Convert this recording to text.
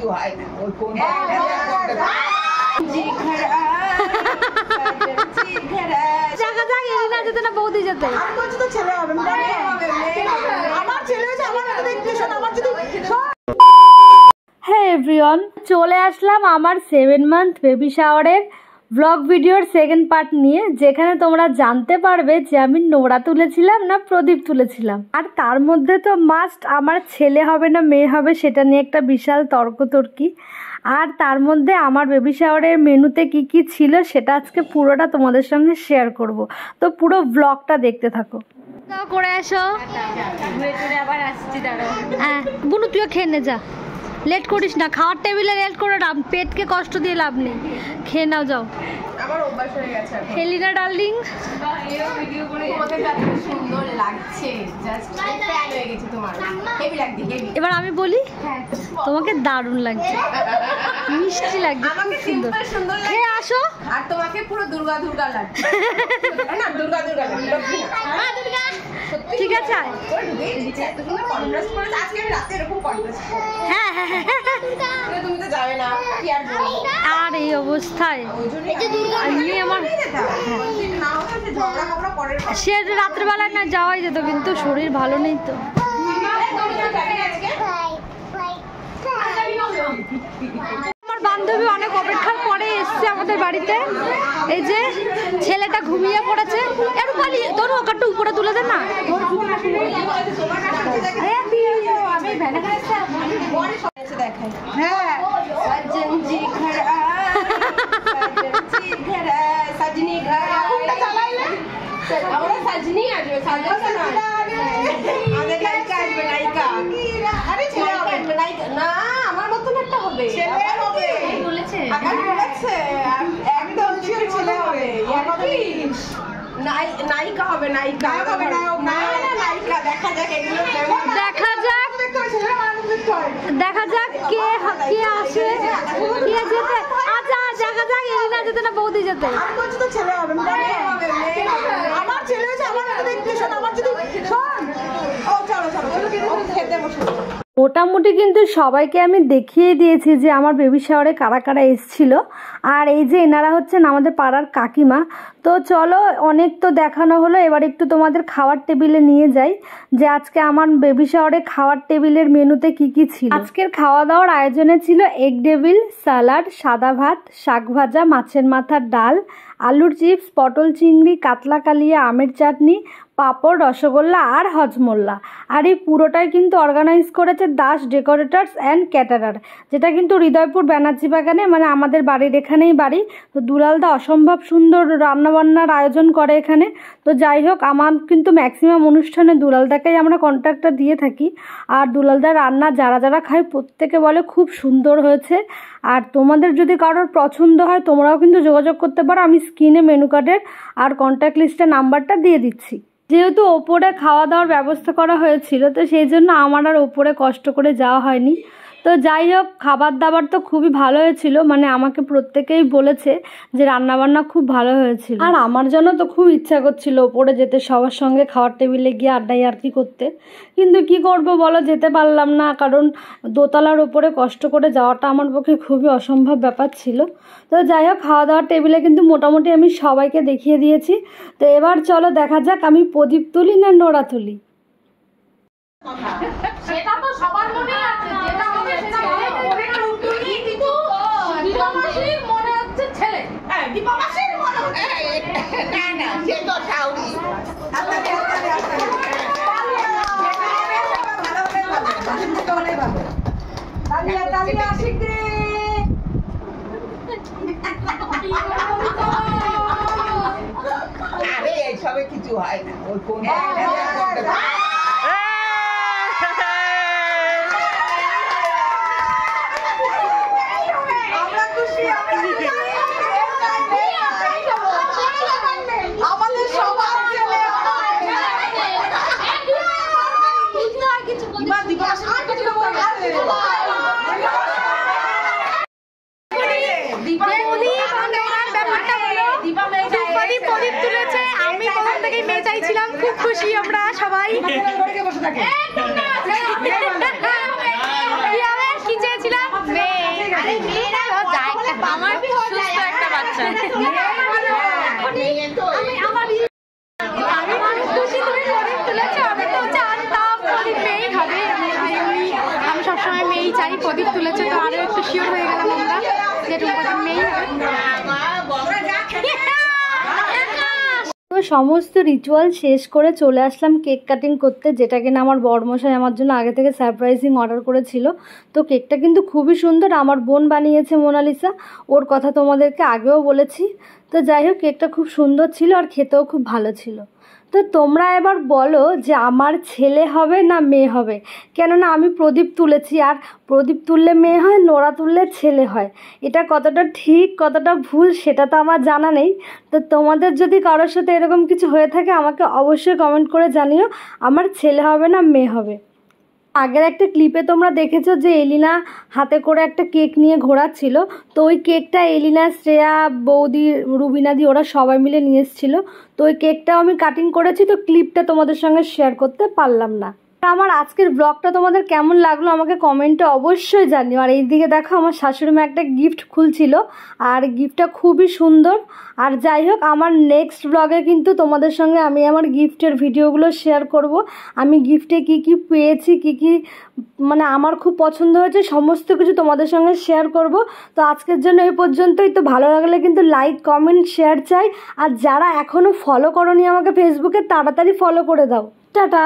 হয় না ওই কোন দেখা যাক এলিনা যেতে না বৌদি যেতে। আর বলছি তো ছেলে হবে, আমার ছেলে হয়েছে, আমার তো দেখতে শোন, আমার যদি হ্যাঁ এভরিওয়ান, চলে আসলাম আমার 7 মান্থ বেবি শাওয়ারের ব্লগ ভিডিওর সেকেন্ড পার্ট নিয়ে, যেখানে তোমরা জানতে পারবে যে আমি নোরা তুলেছিলাম না প্রদীপ তুলেছিলাম। আর তার মধ্যে তো মাস্ট আমার ছেলে হবে না মেয়ে হবে সেটা নিয়ে একটা বিশাল তর্কতর্কি। আর তার মধ্যে আমার বেবি শাওয়ারের মেনুতে কি কি ছিল সেটা আজকে পুরোটা তোমাদের সঙ্গে শেয়ার করব, তো পুরো ব্লগটা দেখতে থাকো। করে আসো, আবার আসছি, দাঁড়াও। হ্যাঁ বুনু তুইও খেয়ে নে, যা লেট করিস না, খাওয়ার টেবিলে লেট করে না, পেটকে কষ্ট দিয়ে লাভ নেই, খেয়ে নাও যাও। আমার অভ্যাস হয়ে গেছে। হেলিনা ডার্লিং ভিডিও করে তোমাকে কত সুন্দর লাগছে, জাস্ট ফ্যান হয়ে গেছে তোমার, হেভি লাগছে হেভি। এবার আমি বলি, তোমাকে দারুণ লাগছে, মিষ্টি লাগছে, আমাকে খুব সুন্দর সিম্পল সুন্দর লাগছে, খেয়ে আসো। আর তোমাকে পুরো দুর্গা দুর্গা লাগছে। না দুর্গা দুর্গা লাগছে, ঠিক আছে এত সুন্দর কন্ট্রাস্ট করেছে। আজকে আমি রাতে এরকম কন্ট্রাস্ট করব। হ্যাঁ হ্যাঁ হ্যাঁ তুমি তো যাবে না, কি আর বলবো। আর এই অবস্থায় আমি আমার সে রাত্রেবেলায় না যাওয়াই যেত, কিন্তু শরীর ভালো নেই তো। আমার বান্ধবী অনেক অপেক্ষার পরে এসছে আমাদের বাড়িতে। এই যে ছেলেটা ঘুমিয়ে পড়েছে, এর পালি ধরো ওখানটা উপরে তুলে দেন না। হ্যাঁ सजनी घर আমরা সজনি আসবে, সাজানো না আমাদের লাইকা আসবে, লাইকা। আরে ছেলে হবে না, আমার মতন একটা হবে, ছেলে হবে বলেছে, আকাশ বলেছে একদম ছেলে হবে। নায়িকা হবে, নায়িকা হবে না নায়িকা। দেখা যাক এগুলো কেমন, দেখা যাক দেখা যাক কে কে আসে কে যেতে। আচ্ছা দেখা যাক এলিনা যেতে না বৌদি যেতে। আর বলছি তো ছেলে হবে, আমার ছেলে হয়েছে, আমার তো দেখতে শোন, আমার যদি শোন। ও চলো চলো চলো খেতে বসো। মোটামুটি কিন্তু সবাইকে আমি দেখিয়ে দিয়েছি যে আমার বেবি শাওয়ারে কারা কারা এসেছিল। আর এই যে এনারা হচ্ছেন আমাদের পাড়ার কাকিমা। তো চলো অনেক তো দেখানো হলো, এবার একটু তোমাদের খাওয়ার টেবিলে নিয়ে যাই যে আজকে আমার বেবি শাওয়ারে খাওয়ার টেবিলের মেনুতে কি কি ছিল। আজকের খাওয়া দাওয়ার আয়োজনে ছিল এগ ডেভিল, স্যালাড, সাদা ভাত, শাক ভাজা, মাছের মাথার ডাল, আলুর চিপস, পটল চিংড়ি, কাতলা কালিয়া, আমের চাটনি, পাঁপড়, রসগোল্লা আর হজমোল্লা। আর এই পুরোটাই কিন্তু অর্গানাইজ করেছে দাস ডেকোরেটার্স অ্যান্ড ক্যাটারার, যেটা কিন্তু হৃদয়পুর ব্যানার্জি বাগানে, মানে আমাদের বাড়ির এখানেই বাড়ি। তো দুলালদা অসম্ভব সুন্দর রান্নাবান্নার আয়োজন করে এখানে। তো যাই হোক, আমার কিন্তু ম্যাক্সিমাম অনুষ্ঠানে দুলালদাকেই আমরা কন্ট্রাক্টটা দিয়ে থাকি। আর দুলালদার রান্না যারা যারা খায় প্রত্যেকে বলে খুব সুন্দর হয়েছে। আর তোমাদের যদি কারোর পছন্দ হয় তোমরাও কিন্তু যোগাযোগ করতে পারো, আমি স্ক্রিনে মেনু কার্ডের আর কন্ট্যাক্ট লিস্টের নাম্বারটা দিয়ে দিচ্ছি। যেহেতু ওপরে খাওয়া দাওয়ার ব্যবস্থা করা হয়েছিল, তো সেই জন্য আমার আর ওপরে কষ্ট করে যাওয়া হয়নি। তো যাই হোক, খাবার দাবার তো খুবই ভালো হয়েছিল, মানে আমাকে প্রত্যেকেই বলেছে যে রান্নাবান্না খুব ভালো হয়েছিল। আর আমার জন্য তো খুব ইচ্ছা করছিল ওপরে যেতে, সবার সঙ্গে খাওয়ার টেবিলে গিয়ে আড্ডাই আর কি করতে, কিন্তু কি করব বলো, যেতে পারলাম না, কারণ দোতলার ওপরে কষ্ট করে যাওয়াটা আমার পক্ষে খুবই অসম্ভব ব্যাপার ছিল। তো যাই হোক, খাওয়া দাওয়ার টেবিলে কিন্তু মোটামুটি আমি সবাইকে দেখিয়ে দিয়েছি। তো এবার চলো দেখা যাক আমি প্রদীপ তুলি না নোরা তুলি। সেটা তো সবার মনেই আছে, যেটা হবে সেটা ভালো হবে। কিন্তু দীপামাসির মনে হচ্ছে ছেলে, হ্যাঁ দীপামাসির মনে হচ্ছে না না, সে তো শাওরি। আরে এইসবে কিছু হয় না, ওই কোন আমরা খুশি, আমাদের সবার ছেলে প্রদীপ তুলেছে, আমি প্রথম থেকেই মেয়ে চাইছিলাম, খুব খুশি আমরা সবাই। কি চেয়েছিলাম? মেয়ে। প্রদীপ তুলেছে, তো আরো একটু শিওর হয়ে গেলাম আমরা যে রূপা মেয়ে। তো সমস্ত রিচুয়াল শেষ করে চলে আসলাম কেক কাটিং করতে, যেটা কিনা আমার বড়মশাই আমার জন্য আগে থেকে সারপ্রাইজিং অর্ডার করেছিল। তো কেকটা কিন্তু খুবই সুন্দর, আমার বোন বানিয়েছে মোনালিসা, ওর কথা তোমাদেরকে আগেও বলেছি। তো যাই হোক, কেকটা খুব সুন্দর ছিল আর খেতেও খুব ভালো ছিল। তো তোমরা এবার বলো যে আমার ছেলে হবে না মেয়ে হবে, কেননা আমি প্রদীপ তুলেছি, আর প্রদীপ তুললে মেয়ে হয়, নোরা তুললে ছেলে হয়। এটা কতটা ঠিক কতটা ভুল সেটা তো আমার জানা নেই। তো তোমাদের যদি কারোর সাথে এরকম কিছু হয়ে থাকে আমাকে অবশ্যই কমেন্ট করে জানিও আমার ছেলে হবে না মেয়ে হবে। আগের একটা ক্লিপে তোমরা দেখেছো যে এলিনা হাতে করে একটা কেক নিয়ে ঘোরাচ্ছিল, তো ওই কেকটা এলিনা, শ্রেয়া, বৌদি, রুবিনাদি ওরা সবাই মিলে নিয়ে এসেছিলো। তো ওই কেকটাও আমি কাটিং করেছি, তো ক্লিপটা তোমাদের সঙ্গে শেয়ার করতে পারলাম না। আমার আজকের ব্লগটা তোমাদের কেমন লাগলো আমাকে কমেন্টে অবশ্যই জানিও। আর এইদিকে দেখো আমার শাশুড়ি মা একটা গিফট খুলছিল, আর গিফটটা খুবই সুন্দর। আর যাই হোক, আমার নেক্সট ব্লগে কিন্তু তোমাদের সঙ্গে আমি আমার গিফটের ভিডিওগুলো শেয়ার করব। আমি গিফটে কি কি পেয়েছি, কি কি মানে আমার খুব পছন্দ হয়েছে, সমস্ত কিছু তোমাদের সঙ্গে শেয়ার করব। তো আজকের জন্য এই পর্যন্তই। তো ভালো লাগলে কিন্তু লাইক, কমেন্ট, শেয়ার চাই। আর যারা এখনও ফলো করোনি আমাকে ফেসবুকে, তাড়াতাড়ি ফলো করে দাও। টাটা।